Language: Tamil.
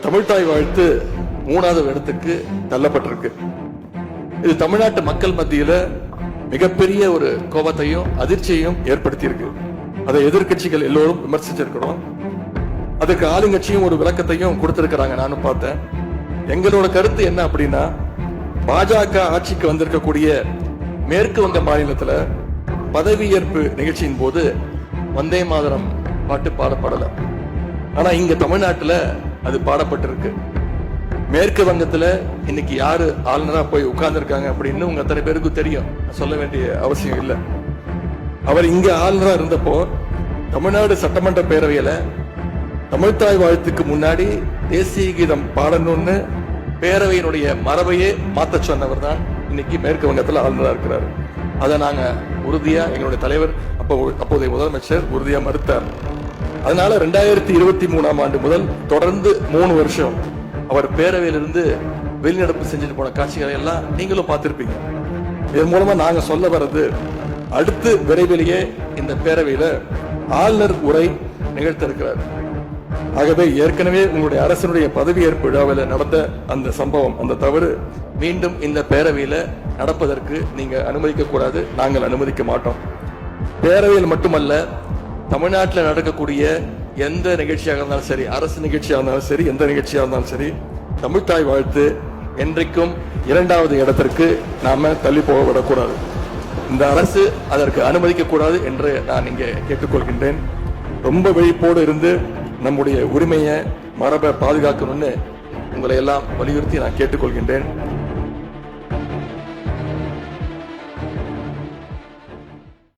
தமிழ்தாய் வாழ்த்து 3வது இடத்துக்கு தள்ளப்பட்டிருக்கு. இது தமிழ்நாட்டு மக்கள் மத்தியில மிகப்பெரிய ஒரு கோபத்தையும் அதிர்ச்சியையும் ஏற்படுத்தியிருக்கு. அதை எதிர்கட்சிகள் எல்லோரும் விமர்சிச்சிருக்கிறோம். அதுக்கு ஆளுங்கட்சியும் ஒரு விளக்கத்தையும் கொடுத்திருக்கிறாங்க, நானும் பார்த்தேன். எங்களோட கருத்து என்ன அப்படின்னா, பாஜக ஆட்சிக்கு வந்திருக்கக்கூடிய மேற்கு வங்க மாநிலத்துல பதவியேற்பு நிகழ்ச்சியின் போது வந்தே மாதரம் பாட்டு பாடப்படல. ஆனா இங்க தமிழ்நாட்டுல அது பாடப்பட்டிருக்கு. மேற்கு வங்கத்துல இன்னைக்கு யாரு ஆளுநரா போய் உட்கார்ந்து இருக்காங்க அப்படின்னு உங்க அத்தனை பேருக்கு தெரியும், சொல்ல வேண்டிய அவசியம் இல்லை. அவர் இங்க ஆளுநரா இருந்தப்போ தமிழ்நாடு சட்டமன்ற பேரவையில தமிழ்தாய் வாழ்த்துக்கு முன்னாடி தேசிய கீதம் பாடணும்னு பேரவையினுடைய மரபையே மாத்த சொன்னவர் தான் இன்னைக்கு மேற்கு வங்கத்துல ஆளுநரா இருக்கிறார். அதை நாங்க உறுதியா, எங்களுடைய தலைவர் அப்போதைய முதலமைச்சர் உறுதியா மறுத்தார். அதனால 2023ஆம் ஆண்டு முதல் தொடர்ந்து 3 வருஷம் அவர் பேரவையிலிருந்து வெளிநடப்பு செஞ்சுட்டு போன காட்சிகளை எல்லாம் நீங்களும் பார்த்திருப்பீங்க. இதன் மூலமா நாங்க சொல்ல வர்றது, அடுத்து விரைவிலேயே இந்த பேரவையில ஆளுநர் உரை நிகழ்த்த இருக்கிறார். ஆகவே ஏற்கனவே உங்களுடைய அரசனுடைய பதவியேற்பு விழாவில் நடந்த அந்த சம்பவம், அந்த தவறு மீண்டும் இந்த பேரவையில நடப்பதற்கு நீங்க அனுமதிக்க கூடாது. நாங்கள் அனுமதிக்க மாட்டோம். பேரவையில் மட்டுமல்ல, தமிழ்நாட்டில் நடக்கக்கூடிய எந்த நிகழ்ச்சியாக இருந்தாலும் சரி, அரசு நிகழ்ச்சியாக இருந்தாலும் சரி, எந்த நிகழ்ச்சியாக இருந்தாலும் சரி, தமிழ்தாய் வாழ்த்து என்றைக்கும் 2வது இடத்திற்கு நாம தள்ளி போக விடக்கூடாது. இந்த அரசு அதற்கு அனுமதிக்க கூடாது என்று நான் இங்கே கேட்டுக்கொள்கின்றேன். ரொம்ப விழிப்போடு இருந்து நம்முடைய உரிமையை, மரபை பாதுகாக்கணும்னு உங்களை எல்லாம் வலியுறுத்தி நான் கேட்டுக்கொள்கின்றேன்.